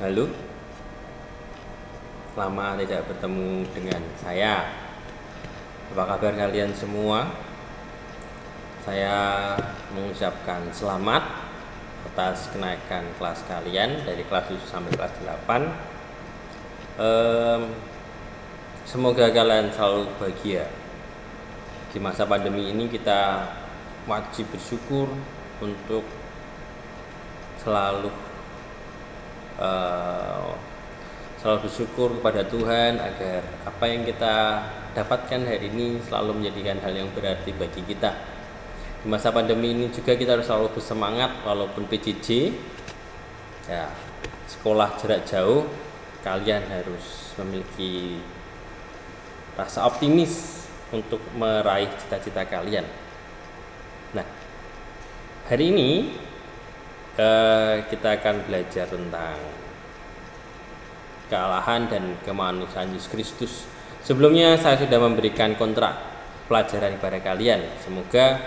Halo, lama tidak bertemu dengan saya. Apa kabar kalian semua? Saya mengucapkan selamat atas kenaikan kelas kalian dari kelas 7 sampai kelas 8. Semoga kalian selalu bahagia. Di masa pandemi ini kita wajib bersyukur untuk selalu bersyukur kepada Tuhan agar apa yang kita dapatkan hari ini selalu menjadikan hal yang berarti bagi kita. Di masa pandemi ini juga kita harus selalu bersemangat walaupun PJJ ya, sekolah jarak jauh, kalian harus memiliki rasa optimis untuk meraih cita-cita kalian. Nah, hari ini kita akan belajar tentang kealahan dan kemanusiaan Yesus Kristus. Sebelumnya saya sudah memberikan kontrak pelajaran kepada kalian. Semoga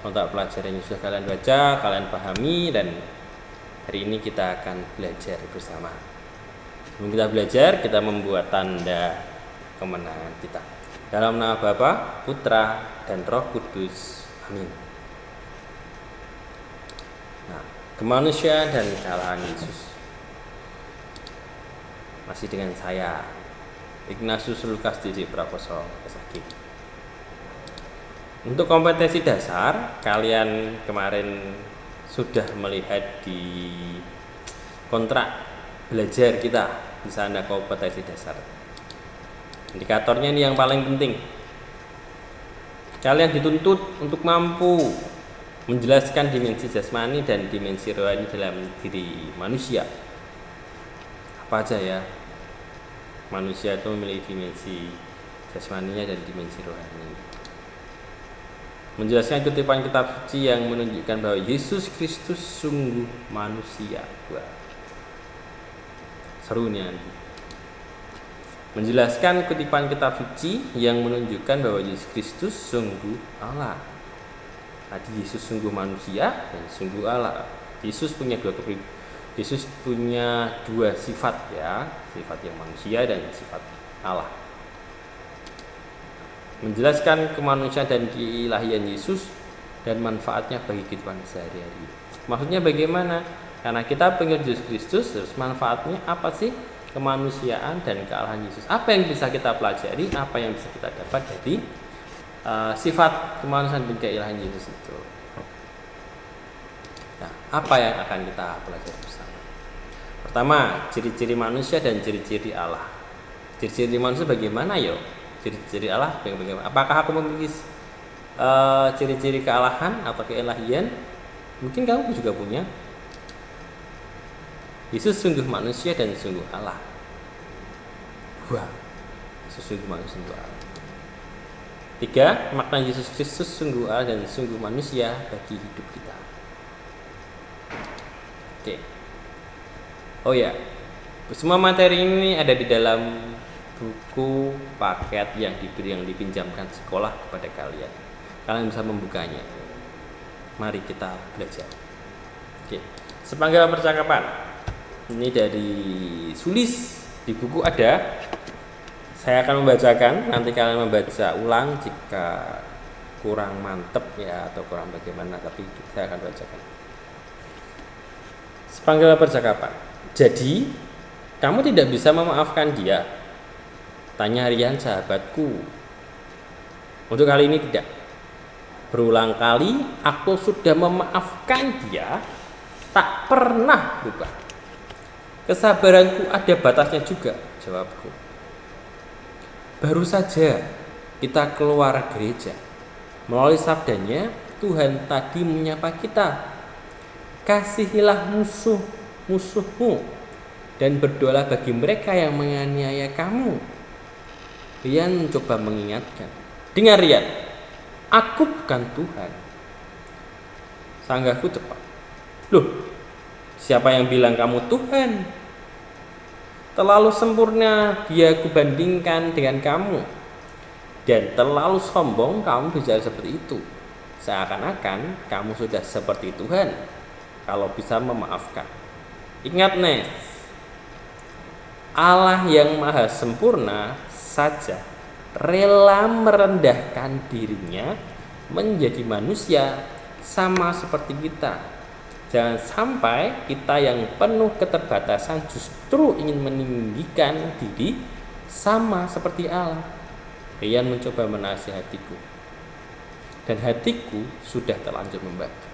kontrak pelajaran yang sudah kalian baca, kalian pahami, dan hari ini kita akan belajar bersama. Sebelum kita belajar, kita membuat tanda kemenangan kita. Dalam nama Bapa, Putra, dan Roh Kudus. Amin. Nah, kemanusiaan dan kealahan Yesus. Masih dengan saya, Ignatius Lukas Didik Prakoso SAG. Untuk kompetensi dasar, kalian kemarin sudah melihat di kontrak belajar kita, di sana kompetensi dasar. Indikatornya ini yang paling penting. Kalian dituntut untuk mampu menjelaskan dimensi jasmani dan dimensi rohani dalam diri manusia. Apa aja ya? Manusia itu memiliki dimensi jasmaninya dan dimensi rohani. Menjelaskan kutipan kitab suci yang menunjukkan bahwa Yesus Kristus sungguh manusia. Wah, seru nih nanti. Menjelaskan kutipan kitab suci yang menunjukkan bahwa Yesus Kristus sungguh Allah. Tadi Yesus sungguh manusia dan sungguh Allah. Yesus punya dua sifat ya, sifat yang manusia dan sifat Allah. Menjelaskan kemanusiaan dan keilahian Yesus dan manfaatnya bagi kehidupan sehari-hari. Maksudnya bagaimana? Karena kita pengikut Yesus Kristus, terus manfaatnya apa sih? Kemanusiaan dan kealahan Yesus. Apa yang bisa kita pelajari? Apa yang bisa kita dapat dari sifat kemanusiaan dan keilahian Yesus itu? Nah, apa yang akan kita pelajari bersama? Pertama, ciri-ciri manusia dan ciri-ciri Allah. Ciri-ciri manusia bagaimana yo? Ciri-ciri Allah bagaimana? Apakah aku memiliki ciri-ciri kealahan atau keilahian? Mungkin kamu juga punya. Yesus sungguh manusia dan sungguh Allah. Wah, Yesus sungguh manusia dan sungguh Allah. 3, makna Yesus Kristus sungguh Allah dan sungguh manusia bagi hidup kita. Oke. Oh ya, semua materi ini ada di dalam buku paket yang dipinjamkan sekolah kepada kalian. Kalian bisa membukanya. Mari kita belajar. Oke. Sepenggal percakapan. Ini dari Sulis, di buku ada. Saya akan membacakan, nanti kalian membaca ulang jika kurang mantep ya atau kurang bagaimana, tapi saya akan bacakan. Sepenggal percakapan. Jadi, kamu tidak bisa memaafkan dia? Tanya Rian sahabatku. Untuk kali ini tidak. Berulang kali aku sudah memaafkan dia, tak pernah berubah. Kesabaranku ada batasnya juga, jawabku. Baru saja kita keluar gereja. Melalui sabdanya, Tuhan tadi menyapa kita. Kasihilah musuhmu dan berdoalah bagi mereka yang menganiaya kamu. Rian mencoba mengingatkan. Dengar Rian, aku bukan Tuhan. Sanggahku cepat. Loh, siapa yang bilang kamu Tuhan? Terlalu sempurna dia kubandingkan dengan kamu. Dan terlalu sombong kamu bicara seperti itu. Seakan-akan kamu sudah seperti Tuhan kalau bisa memaafkan. Ingat Nes, Allah yang maha sempurna saja rela merendahkan dirinya menjadi manusia sama seperti kita. Jangan sampai kita yang penuh keterbatasan justru ingin meninggikan diri sama seperti Allah. Rian mencoba menasihatiku, dan hatiku sudah terlanjur membatu.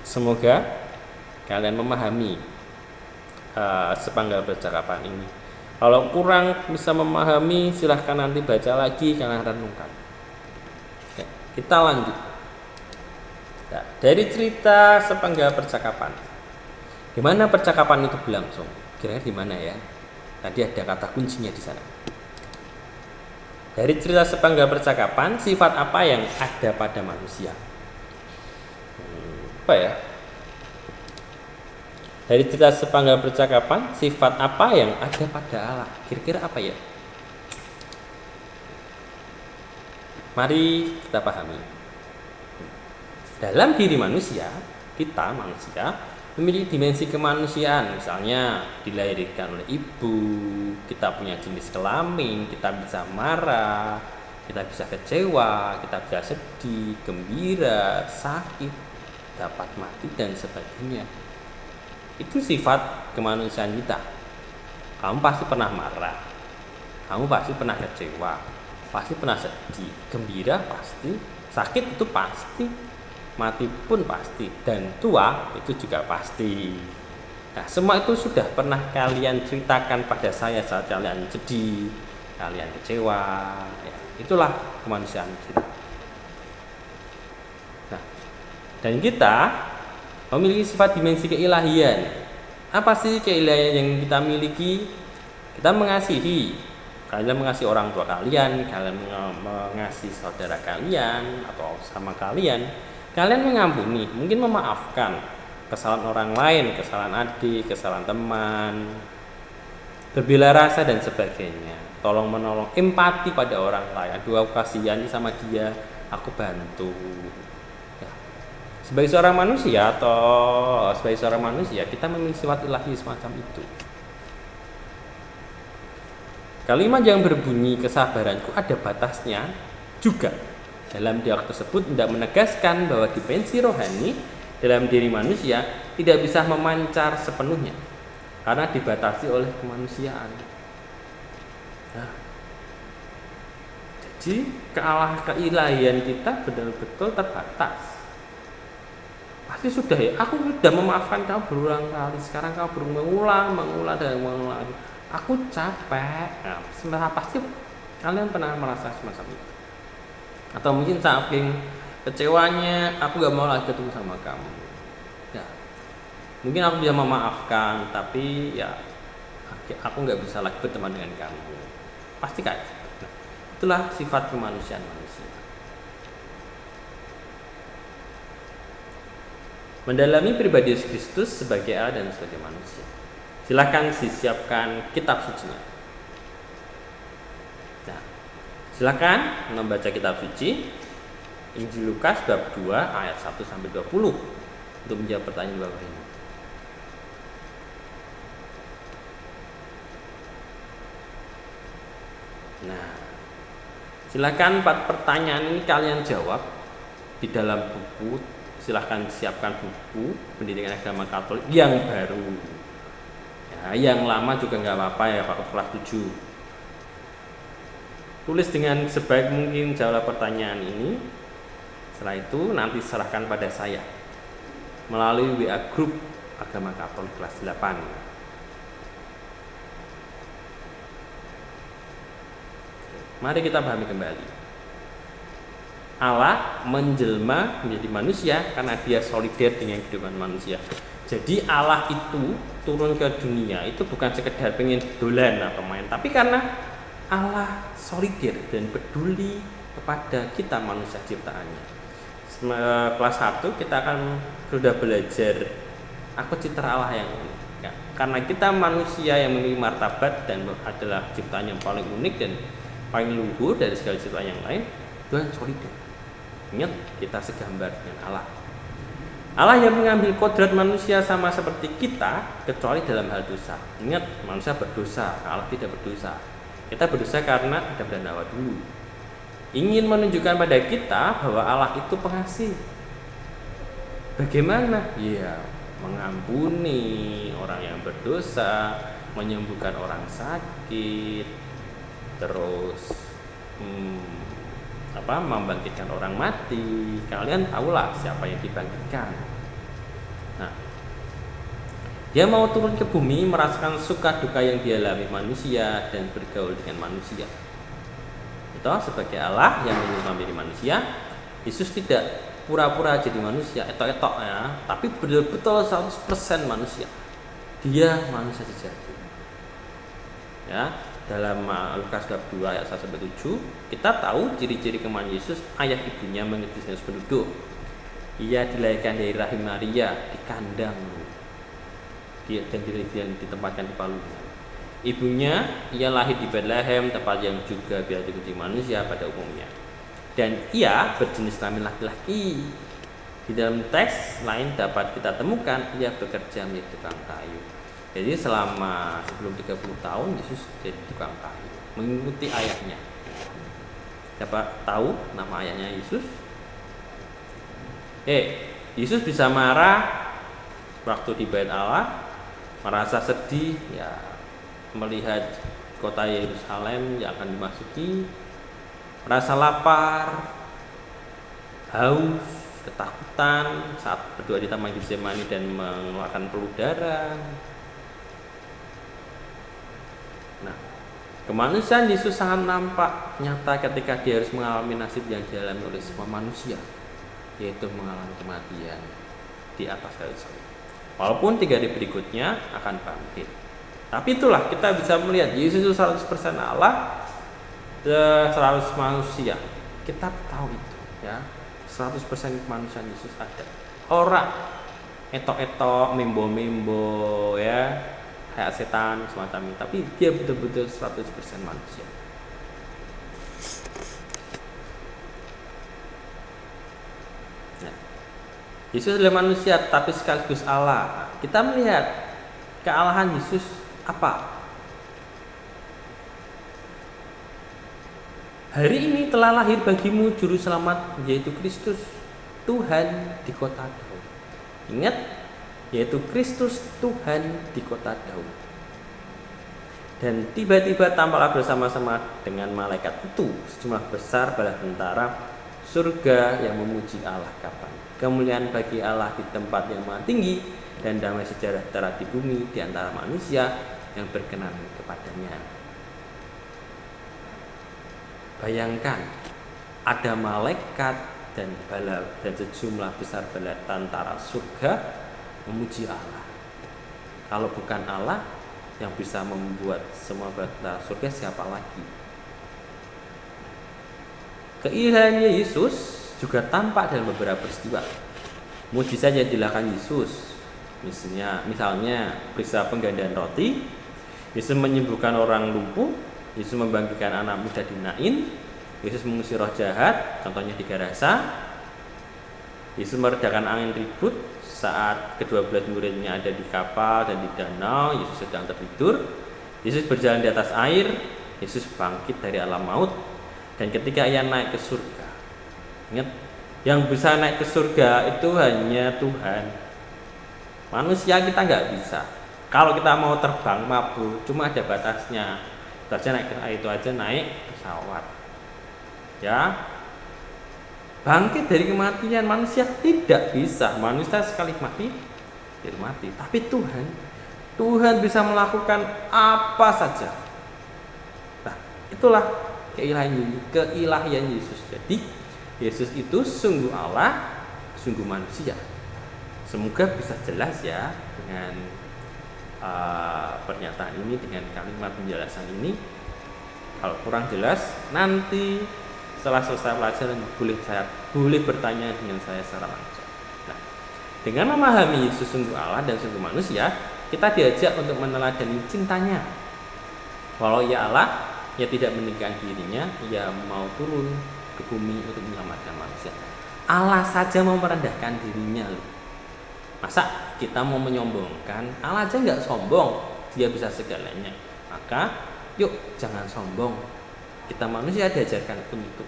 Semoga kalian memahami sepenggal percakapan ini. Kalau kurang bisa memahami, silahkan nanti baca lagi, kalian renungkan. Ya, kita lanjut. Ya, dari cerita sepenggal percakapan, gimana percakapan itu berlangsung? Kira-kira di mana ya? Tadi ada kata kuncinya di sana. Dari cerita sepenggal percakapan, sifat apa yang ada pada manusia? Apa ya? Dari cerita sepenggal percakapan, sifat apa yang ada pada Allah? Kira-kira apa ya? Mari kita pahami. Dalam diri manusia, kita manusia memiliki dimensi kemanusiaan. Misalnya dilahirkan oleh ibu, kita punya jenis kelamin, kita bisa marah, kita bisa kecewa, kita bisa sedih, gembira, sakit, dapat mati dan sebagainya. Itu sifat kemanusiaan kita. Kamu pasti pernah marah, kamu pasti pernah kecewa, pasti pernah sedih, gembira pasti, sakit itu pasti, mati pun pasti, dan tua itu juga pasti. Nah, semua itu sudah pernah kalian ceritakan pada saya saat kalian sedih, kalian kecewa, ya, itulah kemanusiaan kita. Nah, dan kita memiliki sifat dimensi keilahian. Apa sih keilahian yang kita miliki? Kita mengasihi. Kalian mengasihi orang tua kalian, kalian mengasihi saudara kalian atau sama kalian. Kalian mengampuni, mungkin memaafkan kesalahan orang lain, kesalahan adik, kesalahan teman, berbela rasa dan sebagainya. Tolong menolong, empati pada orang lain. Aduh, aku kasihan sama dia, aku bantu. Ya. Sebagai seorang manusia kita memiliki sifat ilahi semacam itu. Kalimat yang berbunyi kesabaranku ada batasnya juga. Dalam dialog tersebut tidak menegaskan bahwa dimensi rohani dalam diri manusia tidak bisa memancar sepenuhnya karena dibatasi oleh kemanusiaan. Nah, jadi keilahian kita betul-betul terbatas. Pasti sudah ya, aku sudah memaafkan kamu berulang kali, sekarang kamu mengulang dan mengulang. Aku capek. Nah, pasti kalian pernah merasa semacam itu. Atau mungkin saking kecewanya, aku gak mau lagi ketemu sama kamu. Ya, mungkin aku bisa memaafkan, tapi ya aku gak bisa lagi berteman dengan kamu. Pasti kayak gitu. Nah, itulah sifat kemanusiaan manusia. Mendalami pribadi Yesus Kristus sebagai Allah dan sebagai manusia. Silakan disiapkan kitab sucinya. Silakan membaca kitab suci Injil Lukas bab 2 ayat 1 sampai 20 untuk menjawab pertanyaan Bapak ini. Nah, silakan 4 pertanyaan ini kalian jawab di dalam buku. Silakan siapkan buku Pendidikan Agama Katolik yang baru. Ya, yang lama juga nggak apa-apa ya, Pak, kelas 7. Tulis dengan sebaik mungkin jawab pertanyaan ini. Setelah itu nanti serahkan pada saya melalui WA grup Agama Katolik kelas 8. Mari kita pahami kembali. Allah menjelma menjadi manusia karena dia solider dengan kehidupan manusia. Jadi Allah itu turun ke dunia itu bukan sekedar pengen dolan atau main, tapi karena Allah solider dan peduli kepada kita manusia ciptaannya. Kelas 1 kita akan sudah belajar aku citra Allah yang unik. Ya, karena kita manusia yang memiliki martabat dan adalah ciptaan yang paling unik dan paling luhur dari segala ciptaan yang lain, Tuhan solider. Ingat, kita segambar dengan Allah. Allah yang mengambil kodrat manusia sama seperti kita, kecuali dalam hal dosa. Ingat, manusia berdosa, Allah tidak berdosa. Kita berdosa karena Adam dan Hawa dulu. Ingin menunjukkan pada kita bahwa Allah itu pengasih. Bagaimana? Ya, mengampuni orang yang berdosa, menyembuhkan orang sakit, terus membangkitkan orang mati. Kalian tahulah siapa yang dibangkitkan. Nah, dia mau turun ke bumi, merasakan suka duka yang dialami manusia dan bergaul dengan manusia. Itu sebagai Allah yang menjadi manusia. Yesus tidak pura-pura jadi manusia, etok-etok ya, tapi betul-betul 100% manusia. Dia manusia sejati. Ya, dalam Lukas bab 2 ayat 1-7 kita tahu ciri-ciri kematian Yesus. Ayah ibunya mengerti Yesus penduduk. Ia dilahirkan dari rahim Maria di kandang, dan ditempatkan di palunya. Ibunya ia lahir di Bethlehem, tempat yang juga biasa dikunjungi manusia pada umumnya. Dan ia berjenis kelamin laki-laki. Di dalam teks lain dapat kita temukan ia bekerja menjadi tukang kayu. Jadi selama sebelum 30 tahun Yesus jadi tukang kayu, mengikuti ayahnya. Siapa tahu nama ayahnya Yesus? Yesus bisa marah waktu di Bait Allah, merasa sedih ya melihat kota Yerusalem yang akan dimasuki, merasa lapar, haus, ketakutan saat berdoa di Taman Getsemani dan mengeluarkan peluh darah. Nah, kemanusiaan Yesus sangat nampak nyata ketika dia harus mengalami nasib yang dialami oleh semua manusia, yaitu mengalami kematian di atas kayu salib. Walaupun 3 hari berikutnya akan bangkit. Tapi itulah kita bisa melihat Yesus itu 100% Allah, 100 manusia. Kita tahu itu ya. 100% kemanusiaan Yesus ada. Orang etok-etok, membo-membo ya, kayak setan semacam itu, tapi dia betul-betul 100% manusia. Nah, Yesus adalah manusia tapi sekaligus Allah. Kita melihat kealahan Yesus apa? Hari ini telah lahir bagimu juru selamat, yaitu Kristus Tuhan di kota Daud. Ingat, yaitu Kristus Tuhan di kota Daud. Dan tiba-tiba tampaklah bersama-sama dengan malaikat itu sejumlah besar bala tentara surga yang memuji Allah katanya. Kemuliaan bagi Allah di tempat yang maha tinggi dan damai sejahtera di bumi di antara manusia yang berkenan kepadanya. Bayangkan ada malaikat dan sejumlah besar bala tentara surga memuji Allah. Kalau bukan Allah yang bisa membuat semua bala surga, siapa lagi? Keilahiannya Yesus juga tampak dalam beberapa peristiwa. Mujizat yang dilakukan Yesus, misalnya periksa penggandaan roti, Yesus menyembuhkan orang lumpuh, Yesus membangkitkan anak muda di Nain, Yesus mengusir roh jahat, contohnya di Gerasa. Yesus meredakan angin ribut saat ke-12 muridnya ada di kapal dan di danau. Yesus sedang tertidur. Yesus berjalan di atas air. Yesus bangkit dari alam maut. Dan ketika ia naik ke surga, ingat, yang bisa naik ke surga itu hanya Tuhan. Manusia kita nggak bisa. Kalau kita mau terbang mabur, cuma ada batasnya. Itu aja naik pesawat. Ya, bangkit dari kematian manusia tidak bisa. Manusia sekali mati, dia mati. Tapi Tuhan bisa melakukan apa saja. Nah, itulah keilahian Yesus. Jadi Yesus itu sungguh Allah, sungguh manusia. Semoga bisa jelas ya dengan pernyataan ini, dengan kalimat penjelasan ini. Kalau kurang jelas, nanti setelah selesai pelajaran boleh bertanya dengan saya secara langsung. Nah, dengan memahami Yesus sungguh Allah dan sungguh manusia, kita diajak untuk meneladani cintanya. Walau ia Allah, ia tidak meninggikan dirinya, ia mau turun ke bumi untuk menyelamatkan manusia. Allah saja mau merendahkan dirinya loh. Masa kita mau menyombongkan? Allah aja nggak sombong, dia bisa segalanya. Maka yuk jangan sombong. Kita manusia diajarkan untuk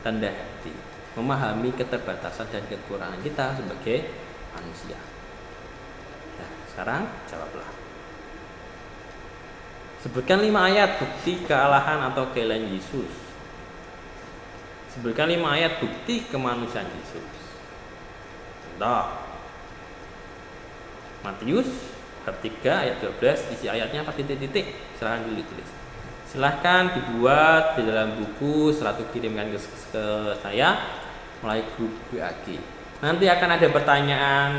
rendah hati, memahami keterbatasan dan kekurangan kita sebagai manusia. Nah, sekarang jawablah. Sebutkan 5 ayat bukti kealahan atau kealahan Yesus. Sebutkan 5 ayat bukti kemanusiaan Yesus. Contoh, Matius bab 3 ayat 12, isi ayatnya apa titik-titik? Silahkan ditulis. Silahkan dibuat di dalam buku, setelah itu kirimkan ke saya melalui grup WAG. Nanti akan ada pertanyaan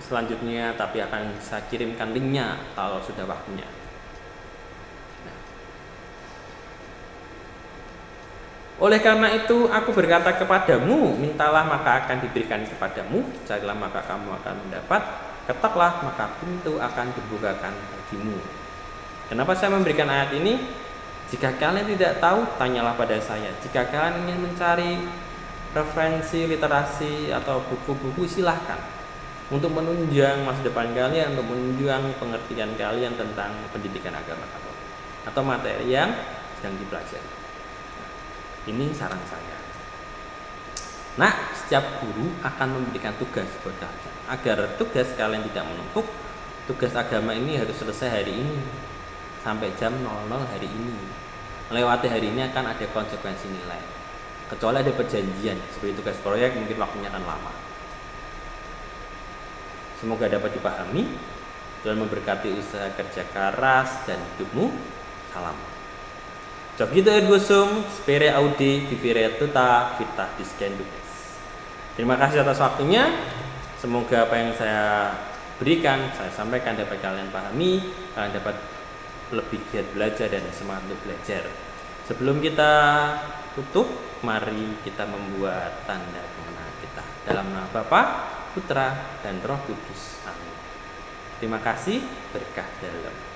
selanjutnya, tapi akan saya kirimkan linknya kalau sudah waktunya. Nah. Oleh karena itu aku berkata kepadamu, mintalah maka akan diberikan kepadamu, carilah maka kamu akan mendapat, ketuklah maka pintu akan dibukakan bagimu. Kenapa saya memberikan ayat ini? Jika kalian tidak tahu, tanyalah pada saya. Jika kalian ingin mencari referensi literasi atau buku-buku, silahkan untuk menunjang masa depan kalian, untuk menunjang pengertian kalian tentang pendidikan agama Katolik atau materi yang sedang dipelajari. Ini saran saya. Nah, setiap guru akan memberikan tugas buat kalian. Agar tugas kalian tidak menumpuk, tugas agama ini harus selesai hari ini sampai jam 00 hari ini. Melewati hari ini akan ada konsekuensi nilai. Kecuali ada perjanjian seperti tugas proyek, mungkin waktunya akan lama. Semoga dapat dipahami. Tuhan memberkati usaha kerja keras dan hidupmu. Salam. Cogito ergo sum, spere audi, vivere tuta, vita discendubes. Terima kasih atas waktunya. Semoga apa yang saya berikan, saya sampaikan dapat kalian pahami, kalian dapat lebih giat belajar dan semangat untuk belajar. Sebelum kita tutup, mari kita membuat tanda kemenangan kita. Dalam nama Bapa, Putra, dan Roh Kudus. Amin. Terima kasih, berkah dalam.